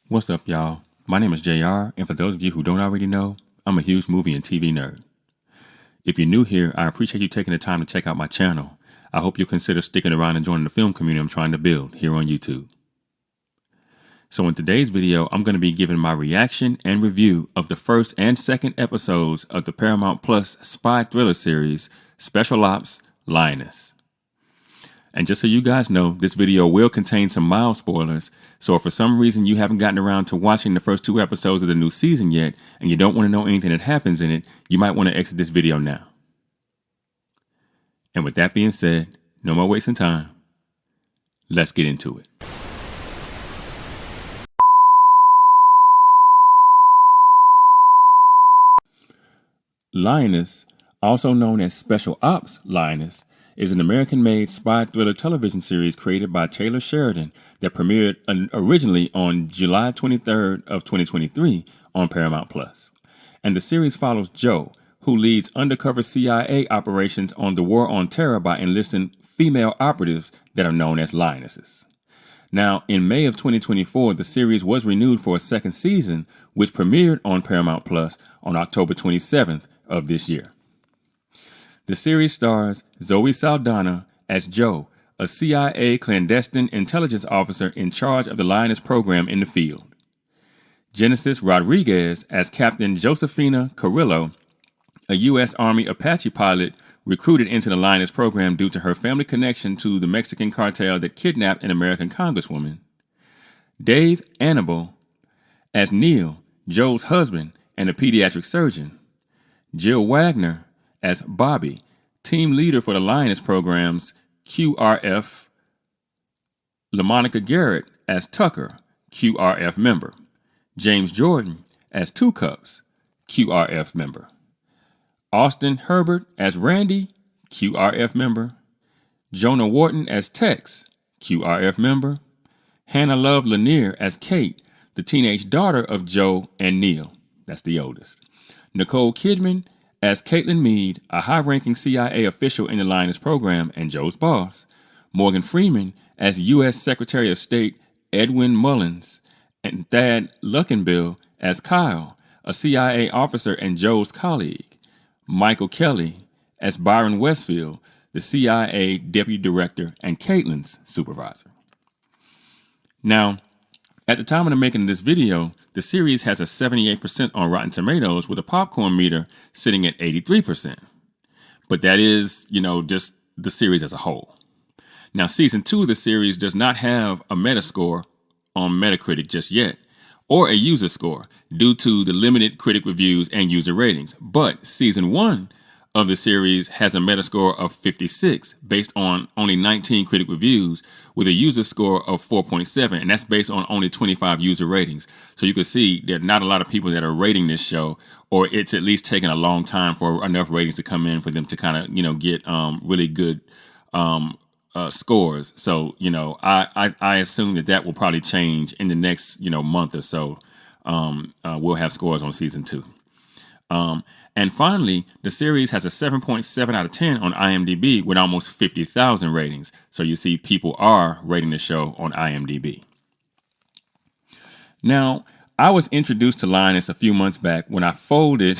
What's up, y'all? My name is JR, and for those of you who don't already know, I'm a huge movie and TV nerd. If you're new here, I appreciate you taking the time to check out my channel. I hope you'll consider sticking around and joining the film community I'm trying to build here on YouTube. So in today's video, I'm going to be giving my reaction and review of the first and second episodes of the Paramount Plus spy thriller series, Special Ops: Lioness. And just so you guys know, this video will contain some mild spoilers, so if for some reason you haven't gotten around to watching the first 2 episodes of the new season yet, and you don't want to know anything that happens in it, you might want to exit this video now. And with that being said, no more wasting time. Let's get into it. Lioness, also known as Special Ops: Lioness, is an American-made spy thriller television series created by Taylor Sheridan that premiered originally on July 23rd of 2023 on Paramount Plus. And the series follows Joe, who leads undercover CIA operations on the War on Terror by enlisting female operatives that are known as Lionesses. Now, in May of 2024, the series was renewed for a second season, which premiered on Paramount Plus on October 27th of this year. The series stars Zoe Saldana as Joe, a CIA clandestine intelligence officer in charge of the Lioness program in the field. Genesis Rodriguez as Captain Josefina Carrillo, a U.S. Army Apache pilot recruited into the Lioness program due to her family connection to the Mexican cartel that kidnapped an American congresswoman. Dave Annable as Neil, Joe's husband and a pediatric surgeon. Jill Wagner as Bobby, team leader for the Lioness program's QRF. LaMonica Garrett as Tucker, QRF member. James Jordan as Two Cups, QRF member. Austin Herbert as Randy, QRF member. Jonah Wharton as Tex, QRF member. Hannah Love Lanier as Kate, the teenage daughter of Joe and Neil. That's the oldest. Nicole Kidman as Caitlin Meade, a high-ranking CIA official in the Lioness program and Joe's boss. Morgan Freeman as U.S. Secretary of State Edwin Mullins. And Thad Luckenbill as Kyle, a CIA officer and Joe's colleague. Michael Kelly as Byron Westfield, the CIA Deputy Director and Caitlin's supervisor. Now, at the time of making this video, the series has a 78% on Rotten Tomatoes with a popcorn meter sitting at 83%. But that is, just the series as a whole. Now, season 2 of the series does not have a Metascore on Metacritic just yet, or a user score due to the limited critic reviews and user ratings. But season 1 of the series has a Metascore of 56 based on only 19 critic reviews with a user score of 4.7, and that's based on only 25 user ratings. So you can see there are not a lot of people that are rating this show, or it's at least taken a long time for enough ratings to come in for them to kind of, get really good scores. So, I assume that will probably change in the next, month or so. We'll have scores on season 2. And finally, the series has a 7.7 out of 10 on IMDb with almost 50,000 ratings. So you see people are rating the show on IMDb. Now, I was introduced to Lioness a few months back when I folded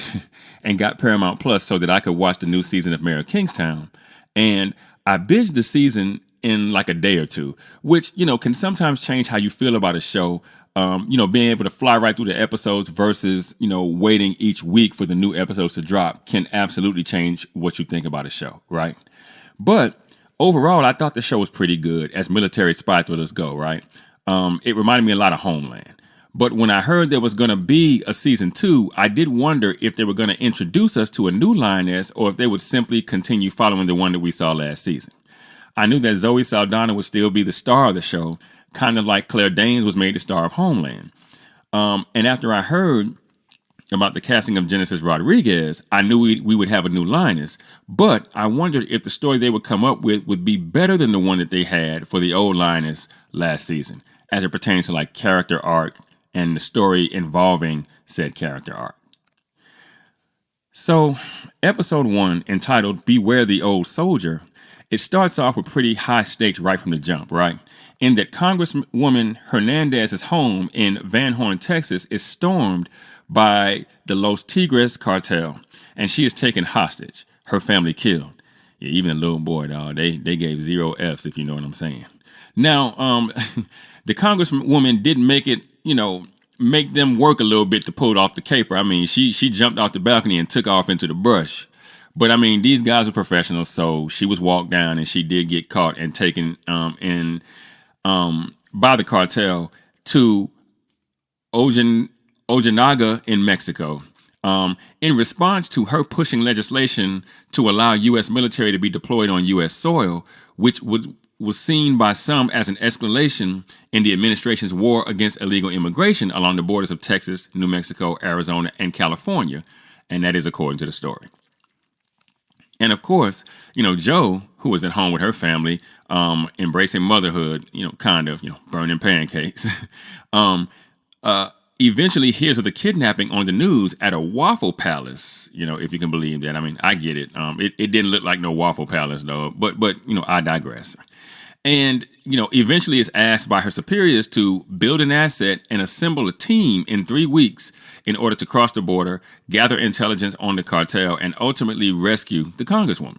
and got Paramount Plus so that I could watch the new season of Mayor of Kingstown. And I binged the season in like a day or two, which, can sometimes change how you feel about a show. Being able to fly right through the episodes versus, waiting each week for the new episodes to drop can absolutely change what you think about a show, right? But overall, I thought the show was pretty good as military spy thrillers go, right? It reminded me a lot of Homeland. But when I heard there was going to be a season 2, I did wonder if they were going to introduce us to a new Lioness or if they would simply continue following the one that we saw last season. I knew that Zoe Saldana would still be the star of the show, kind of like Claire Danes was made the star of Homeland. And after I heard about the casting of Genesis Rodriguez, I knew we would have a new Lioness. But I wondered if the story they would come up with would be better than the one that they had for the old Lioness last season, as it pertains to like character arc and the story involving said character arc. So, episode 1, entitled Beware the Old Soldier, It starts off with pretty high stakes right from the jump, right? In that Congresswoman Hernandez's home in Van Horn, Texas, is stormed by the Los Tigres cartel, and she is taken hostage. Her family killed. Yeah, even a little boy, dog. They gave 0 Fs, if you know what I'm saying. Now, the Congresswoman didn't make it, make them work a little bit to pull it off the caper. I mean, she jumped off the balcony and took off into the brush. But I mean, these guys are professionals, so she was walked down, and she did get caught and taken by the cartel to Ojinaga in Mexico. In response to her pushing legislation to allow U.S. military to be deployed on U.S. soil, which was seen by some as an escalation in the administration's war against illegal immigration along the borders of Texas, New Mexico, Arizona, and California. And that is according to the story. And of course, Jo, who was at home with her family, embracing motherhood, kind of, burning pancakes, eventually hears of the kidnapping on the news at a Waffle Palace, if you can believe that. I mean, I get it. It didn't look like no Waffle Palace, though, but I digress. And, eventually is asked by her superiors to build an asset and assemble a team in 3 weeks in order to cross the border, gather intelligence on the cartel, and ultimately rescue the Congresswoman.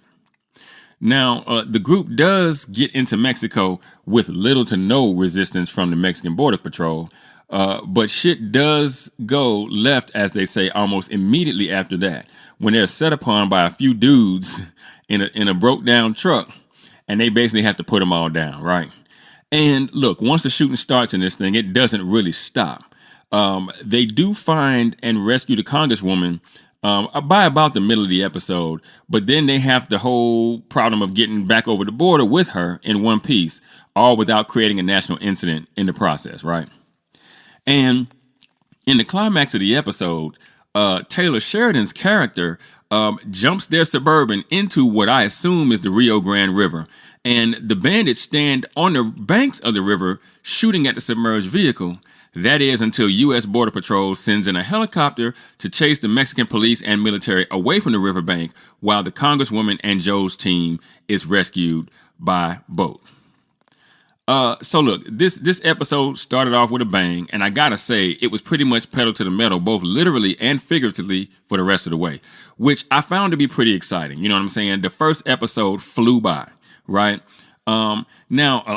Now, the group does get into Mexico with little to no resistance from the Mexican Border Patrol, but shit does go left, as they say, almost immediately after that, when they're set upon by a few dudes in a broke down truck, and they basically have to put them all down, right? And look, once the shooting starts in this thing, it doesn't really stop. They do find and rescue the Congresswoman by about the middle of the episode, but then they have the whole problem of getting back over the border with her in one piece, all without creating a national incident in the process, right? And in the climax of the episode, Taylor Sheridan's character jumps their Suburban into what I assume is the Rio Grande River, and the bandits stand on the banks of the river shooting at the submerged vehicle. That is until U.S. Border Patrol sends in a helicopter to chase the Mexican police and military away from the riverbank, while the Congresswoman and Joe's team is rescued by boat. So look, this episode started off with a bang, and I gotta say, it was pretty much pedal to the metal, both literally and figuratively, for the rest of the way, which I found to be pretty exciting. You know what I'm saying? The first episode flew by, right? Now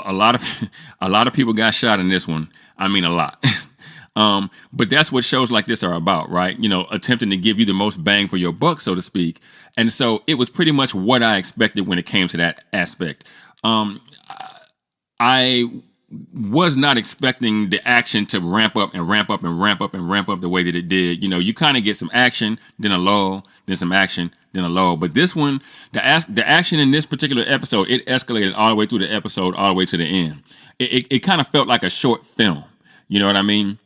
a lot of people got shot in this one. I mean, a lot. But that's what shows like this are about, right? Attempting to give you the most bang for your buck, so to speak. And so it was pretty much what I expected when it came to that aspect. I was not expecting the action to ramp up and ramp up and ramp up and ramp up the way that it did. You kind of get some action, then a lull, then some action, then a lull. But this one, the action in this particular episode, it escalated all the way through the episode, all the way to the end. It kind of felt like a short film. You know what I mean?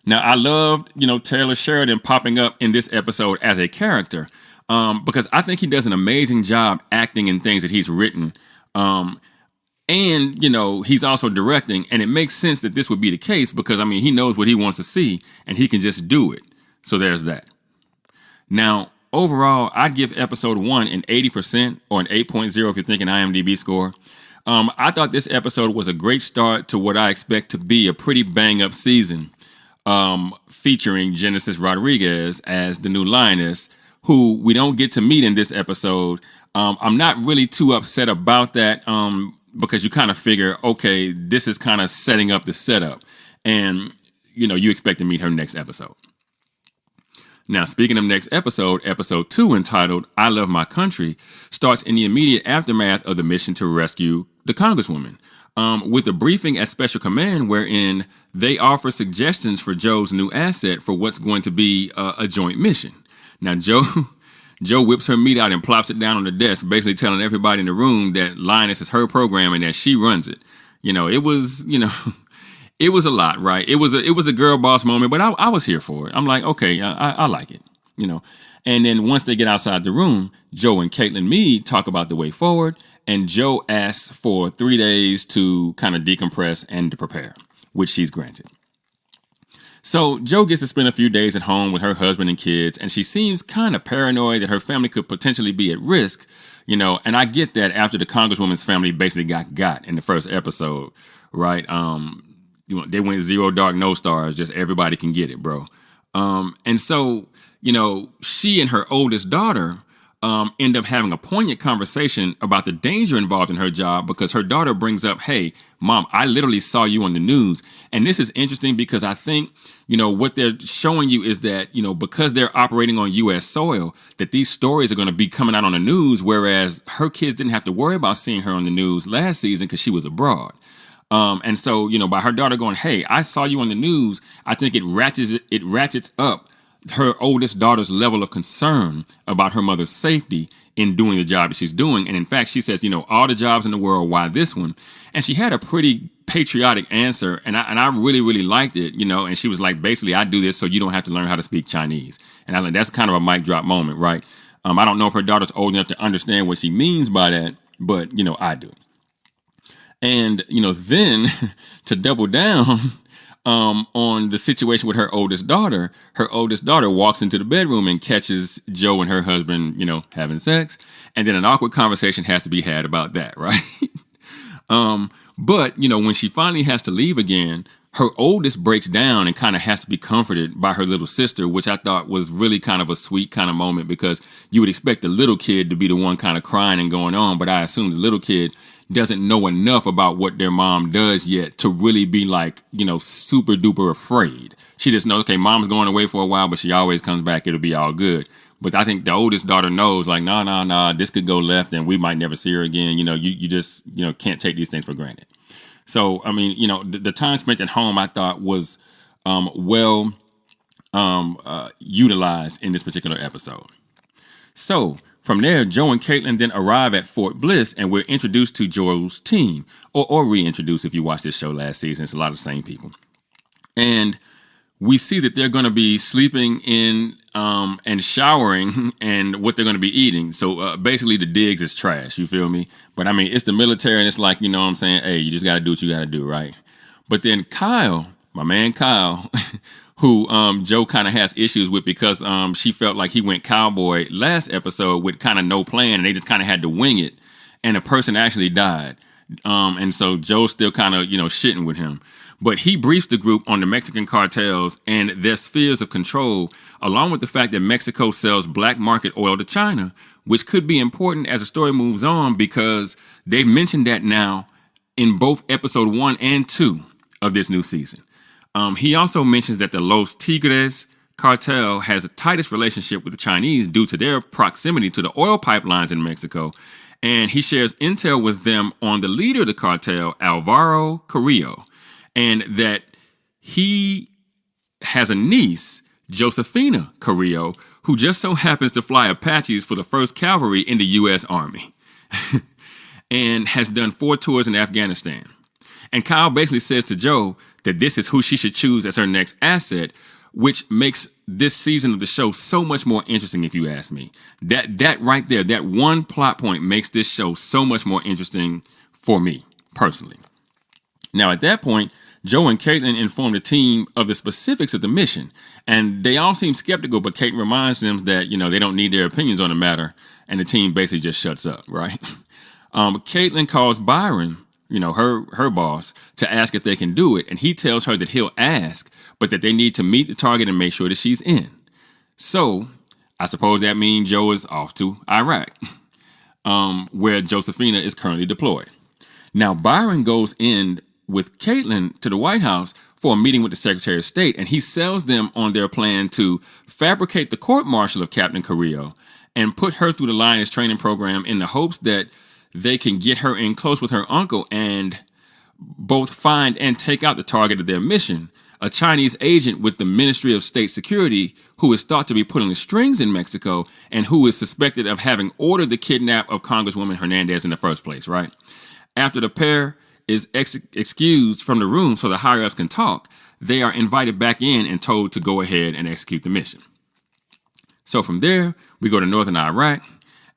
Now, I loved, Taylor Sheridan popping up in this episode as a character because I think he does an amazing job acting in things that he's written. And, he's also directing, and it makes sense that this would be the case because, he knows what he wants to see, and he can just do it. So there's that. Now, overall, I'd give episode 1 an 80% or an 8.0 if you're thinking IMDb score. I thought this episode was a great start to what I expect to be a pretty bang-up season, featuring Genesis Rodriguez as the new Lioness, who we don't get to meet in this episode. I'm not really too upset about that, because you kind of figure, okay, this is kind of setting up the setup. And, you expect to meet her next episode. Now, speaking of next episode, episode 2, entitled I Love My Country, starts in the immediate aftermath of the mission to rescue the Congresswoman, with a briefing at Special Command wherein they offer suggestions for Joe's new asset for what's going to be a joint mission. Now, Joe whips her meat out and plops it down on the desk, basically telling everybody in the room that Lioness is her program and that she runs it. It was, it was a lot, right? It was a girl boss moment, but I was here for it. I'm like, okay, I like it, And then once they get outside the room, Joe and Caitlin Meade talk about the way forward, and Joe asks for 3 days to kind of decompress and to prepare, which she's granted. So Joe gets to spend a few days at home with her husband and kids, and she seems kind of paranoid that her family could potentially be at risk, and I get that after the Congresswoman's family basically got in the first episode, right? They went zero dark, no stars, just everybody can get it, bro. And so, she and her oldest daughter end up having a poignant conversation about the danger involved in her job because her daughter brings up, hey, Mom, I literally saw you on the news. And this is interesting because I think, what they're showing you is that, because they're operating on U.S. soil, that these stories are going to be coming out on the news, whereas her kids didn't have to worry about seeing her on the news last season because she was abroad. And so, by her daughter going, hey, I saw you on the news, I think it ratchets up her oldest daughter's level of concern about her mother's safety in doing the job that she's doing. And in fact, she says, all the jobs in the world, why this one? And she had a pretty patriotic answer. And I really, really liked it, and she was like, basically, I do this so you don't have to learn how to speak Chinese. And I like, that's kind of a mic drop moment, right? I don't know if her daughter's old enough to understand what she means by that, but, I do. And, then to double down, on the situation with her oldest daughter walks into the bedroom and catches Joe and her husband, having sex. And then an awkward conversation has to be had about that, right? But, when she finally has to leave again, her oldest breaks down and kind of has to be comforted by her little sister, which I thought was really kind of a sweet kind of moment because you would expect the little kid to be the one kind of crying and going on. But I assume the little kid doesn't know enough about what their mom does yet to really be like, super duper afraid. She just knows, okay, mom's going away for a while, but she always comes back. It'll be all good. But I think the oldest daughter knows, like, nah, this could go left and we might never see her again. You just, can't take these things for granted. So, I mean, the time spent at home, I thought was utilized in this particular episode. So from there, Joe and Caitlin then arrive at Fort Bliss, and we're introduced to Joe's team, or reintroduced if you watched this show last season. It's a lot of the same people. And we see that they're going to be sleeping in and showering and what they're going to be eating. So basically the digs is trash, you feel me? But I mean, it's the military and it's like, what I'm saying? Hey, you just got to do what you got to do, right? But then Kyle, my man Kyle, who Joe kind of has issues with because she felt like he went cowboy last episode with kind of no plan and they just kind of had to wing it. And a person actually died. And so Joe's still kind of, shitting with him. But he briefs the group on the Mexican cartels and their spheres of control, along with the fact that Mexico sells black market oil to China, which could be important as the story moves on because they've mentioned that now in both episode 1 and 2 of this new season. He also mentions that the Los Tigres cartel has the tightest relationship with the Chinese due to their proximity to the oil pipelines in Mexico. And he shares intel with them on the leader of the cartel, Alvaro Carrillo, and that he has a niece, Josefina Carrillo, who just so happens to fly Apaches for the 1st Cavalry in the U.S. Army and has done 4 tours in Afghanistan. And Kyle basically says to Joe that this is who she should choose as her next asset, which makes this season of the show so much more interesting, if you ask me. That right there, that one plot point makes this show so much more interesting for me, personally. Now, at that point, Joe and Caitlin inform the team of the specifics of the mission, and they all seem skeptical, but Caitlin reminds them that, they don't need their opinions on the matter, and the team basically just shuts up, right? Caitlin calls Byron, her boss, to ask if they can do it, and he tells her that he'll ask, but that they need to meet the target and make sure that she's in. So, I suppose that means Joe is off to Iraq, where Josefina is currently deployed. Now, Byron goes in with Caitlin to the White House for a meeting with the Secretary of State, and he sells them on their plan to fabricate the court-martial of Captain Carrillo and put her through the Lioness training program in the hopes that they can get her in close with her uncle and both find and take out the target of their mission, a Chinese agent with the Ministry of State Security who is thought to be pulling the strings in Mexico and who is suspected of having ordered the kidnap of Congresswoman Hernandez in the first place, right? After the pair is excused from the room so the higher-ups can talk, they are invited back in and told to go ahead and execute the mission. So from there, we go to northern Iraq,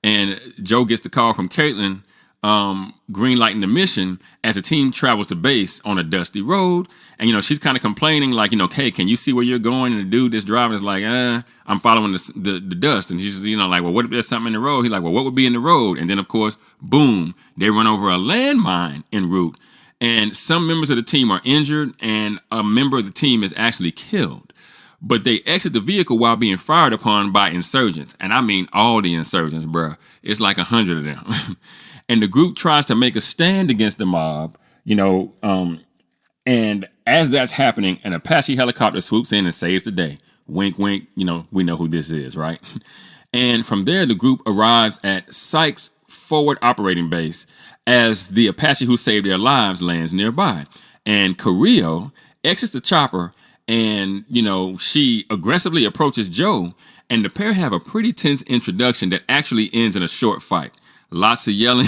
and Joe gets the call from Caitlin greenlighting the mission as the team travels to base on a dusty road. And, she's kind of complaining like, hey, can you see where you're going? And the dude that's driving is like, I'm following the dust. And she's, like, well, what if there's something in the road? He's like, well, what would be in the road? And then, of course, boom, they run over a landmine en route. And some members of the team are injured and a member of the team is actually killed. But they exit the vehicle while being fired upon by insurgents. And I mean all the insurgents, bruh. It's like 100 of them. And the group tries to make a stand against the mob, and as that's happening, an Apache helicopter swoops in and saves the day. Wink, wink, we know who this is, right? And from there, the group arrives at Sykes' forward operating base as the Apache who saved their lives lands nearby. And Carrillo exits the chopper and, she aggressively approaches Joe, and the pair have a pretty tense introduction that actually ends in a short fight. Lots of yelling.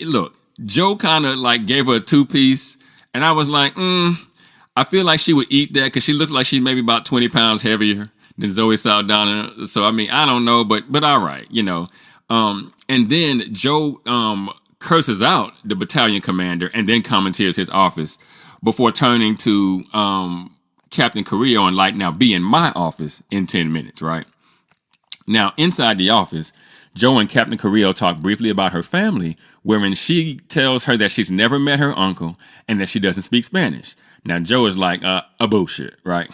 Look, Joe kind of like gave her a 2-piece, and I was like, I feel like she would eat that because she looks like she's maybe about 20 pounds heavier than Zoe Saldana. So, I mean, I don't know, but all right, And then Joe curses out the battalion commander and then commandeers his office before turning to Captain Carrillo and like, now be in my office in 10 minutes, right? Now, inside the office, Joe and Captain Carrillo talk briefly about her family, wherein she tells her that she's never met her uncle and that she doesn't speak Spanish. Now, Joe is like, a bullshit, right?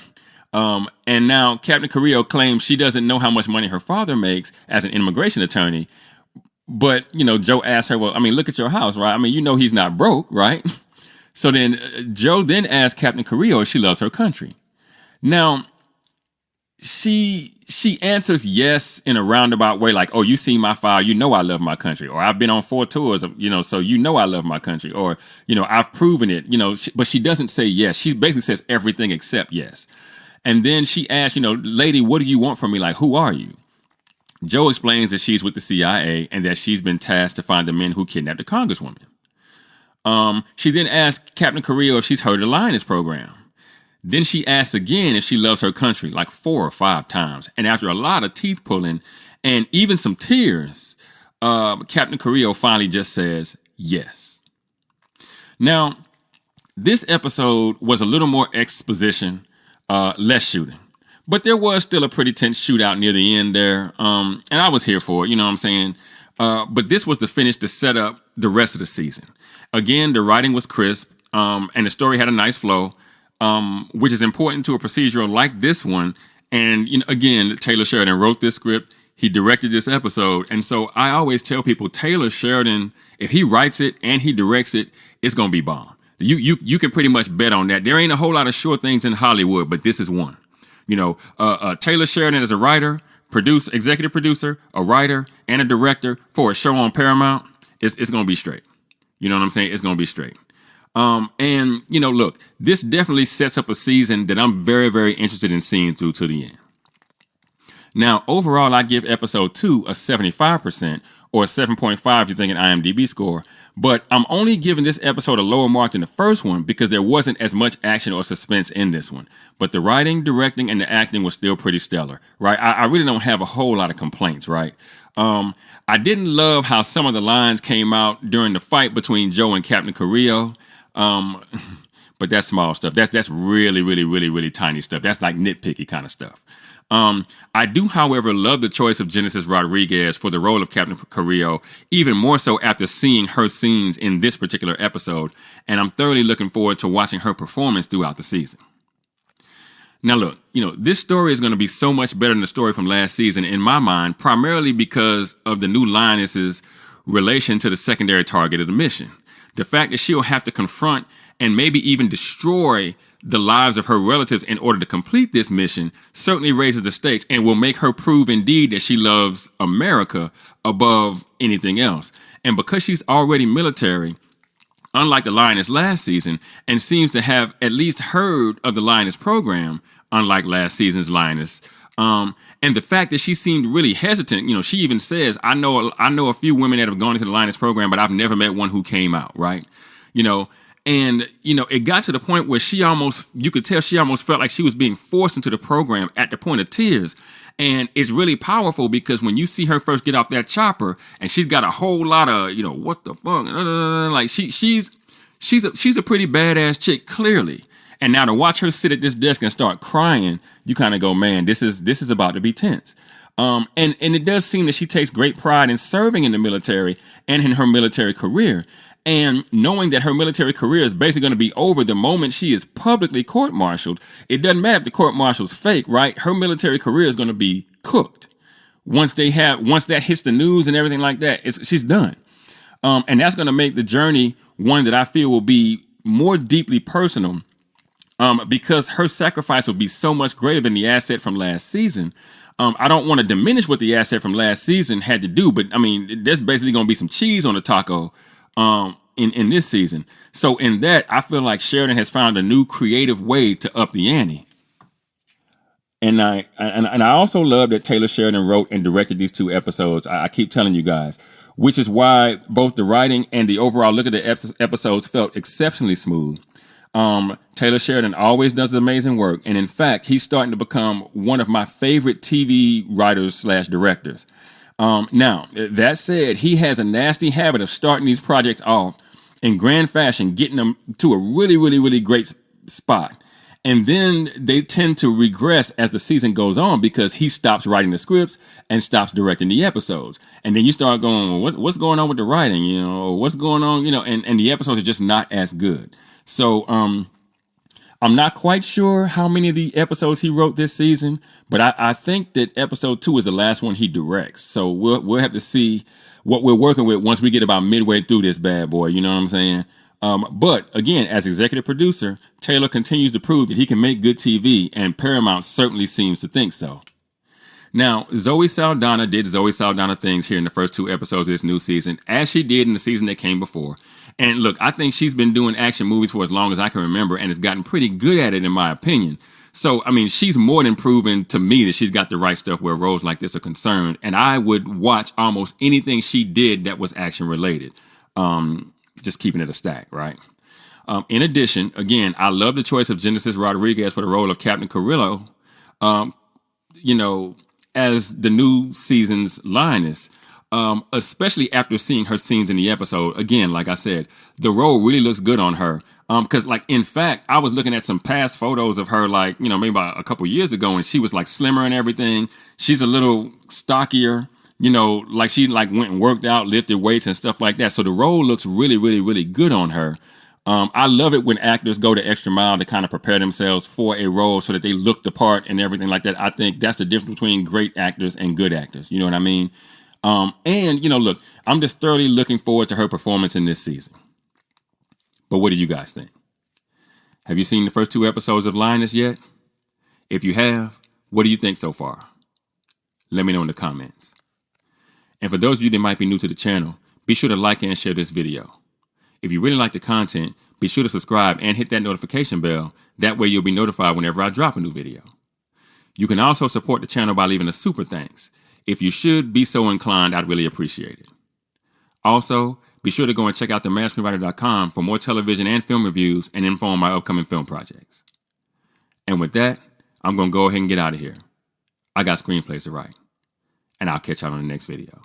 And now Captain Carrillo claims she doesn't know how much money her father makes as an immigration attorney. But, Joe asks her, well, I mean, look at your house, right? I mean, he's not broke, right? So then Joe then asks Captain Carrillo if she loves her country. Now, she answers yes in a roundabout way, like, oh, you seen my file, I love my country, or I've been on 4 tours, so I love my country, or I've proven it, but she doesn't say yes. She basically says everything except yes. And then she asks, lady, what do you want from me? Like, who are you? Joe explains that she's with the CIA and that she's been tasked to find the men who kidnapped the Congresswoman. She then asks Captain Carrillo if she's heard of the Lioness program. Then she asks again if she loves her country, like 4 or 5 times. And after a lot of teeth pulling and even some tears, Captain Carrillo finally just says yes. Now, this episode was a little more exposition, less shooting. But there was still a pretty tense shootout near the end there. And I was here for it, you know what I'm saying? But this was the finish to set up the rest of the season. Again, the writing was crisp, and the story had a nice flow. Which is important to a procedural like this one. And, again, Taylor Sheridan wrote this script. He directed this episode. And so I always tell people, Taylor Sheridan, if he writes it and he directs it, it's going to be bomb. You can pretty much bet on that. There ain't a whole lot of sure things in Hollywood, but this is one. Taylor Sheridan is a writer, executive producer, a writer, and a director for a show on Paramount. It's going to be straight. You know what I'm saying? It's going to be straight. Look, this definitely sets up a season that I'm very, very interested in seeing through to the end. Now, overall, I give episode 2 a 75%, or a 7.5 if you're thinking IMDb score, but I'm only giving this episode a lower mark than the first one because there wasn't as much action or suspense in this one. But the writing, directing, and the acting was still pretty stellar, right? I really don't have a whole lot of complaints, right? I didn't love how some of the lines came out during the fight between Joe and Captain Carrillo. But that's small stuff. That's really, really, really, really tiny stuff. That's like nitpicky kind of stuff. I do, however, love the choice of Genesis Rodriguez for the role of Captain Carrillo, even more so after seeing her scenes in this particular episode, and I'm thoroughly looking forward to watching her performance throughout the season. Now look, this story is going to be so much better than the story from last season in my mind, primarily because of the new Lioness's relation to the secondary target of the mission. The fact that she'll have to confront and maybe even destroy the lives of her relatives in order to complete this mission certainly raises the stakes and will make her prove indeed that she loves America above anything else. And because she's already military, unlike the Lioness last season, and seems to have at least heard of the Lioness program, unlike last season's Lioness, and the fact that she seemed really hesitant, she even says, I know a few women that have gone into the Lioness program, but I've never met one who came out, right? And, it got to the point where you could tell she almost felt like she was being forced into the program at the point of tears. And it's really powerful because when you see her first get off that chopper and she's got a whole lot of, what the fuck, like she's a pretty badass chick, clearly. And now to watch her sit at this desk and start crying, you kind of go, man, this is about to be tense. And it does seem that she takes great pride in serving in the military and in her military career. And knowing that her military career is basically going to be over the moment she is publicly court-martialed, it doesn't matter if the court-martial's fake, right? Her military career is going to be cooked. Once that hits the news and everything like that, she's done. And that's going to make the journey one that I feel will be more deeply personal, because her sacrifice will be so much greater than the asset from last season. I don't want to diminish what the asset from last season had to do, but I mean, there's basically going to be some cheese on the taco in this season. So in that, I feel like Sheridan has found a new creative way to up the ante. And I also love that Taylor Sheridan wrote and directed these 2 episodes. I keep telling you guys, which is why both the writing and the overall look at the episodes felt exceptionally smooth. Taylor Sheridan always does amazing work, and in fact, he's starting to become one of my favorite TV writers / directors. Now, that said, he has a nasty habit of starting these projects off in grand fashion, getting them to a really, really, really great spot. And then they tend to regress as the season goes on because he stops writing the scripts and stops directing the episodes. And then you start going, well, what's going on with the writing? What's going on? And the episodes are just not as good. So, I'm not quite sure how many of the episodes he wrote this season, but I think that episode 2 is the last one he directs. So we'll have to see what we're working with once we get about midway through this bad boy. You know what I'm saying? But again, as executive producer, Taylor continues to prove that he can make good TV, and Paramount certainly seems to think so. Now, Zoe Saldana did Zoe Saldana things here in the first 2 episodes of this new season, as she did in the season that came before. And look, I think she's been doing action movies for as long as I can remember and has gotten pretty good at it, in my opinion. So, I mean, she's more than proven to me that she's got the right stuff where roles like this are concerned. And I would watch almost anything she did that was action related. Just keeping it a stack, right? In addition, again, I love the choice of Genesis Rodriguez for the role of Captain Carrillo, as the new season's Lioness. Especially after seeing her scenes in the episode. Again, like I said, the role really looks good on her. Because, in fact, I was looking at some past photos of her, maybe about a couple years ago, and she was, slimmer and everything. She's a little stockier, she, went and worked out, lifted weights and stuff like that. So the role looks really, really, really good on her. I love it when actors go the extra mile to kind of prepare themselves for a role so that they look the part and everything like that. I think that's the difference between great actors and good actors. You know what I mean? Look, I'm just thoroughly looking forward to her performance in this season. But what do you guys think? Have you seen the first 2 episodes of Lioness yet? If you have, what do you think so far? Let me know in the comments. And for those of you that might be new to the channel, be sure to like and share this video. If you really like the content, be sure to subscribe and hit that notification bell. That way you'll be notified whenever I drop a new video. You can also support the channel by leaving a super thanks. If you should be so inclined, I'd really appreciate it. Also, be sure to go and check out themaskscreenwriter.com for more television and film reviews and info on my upcoming film projects. And with that, I'm going to go ahead and get out of here. I got screenplays to write. And I'll catch y'all on the next video.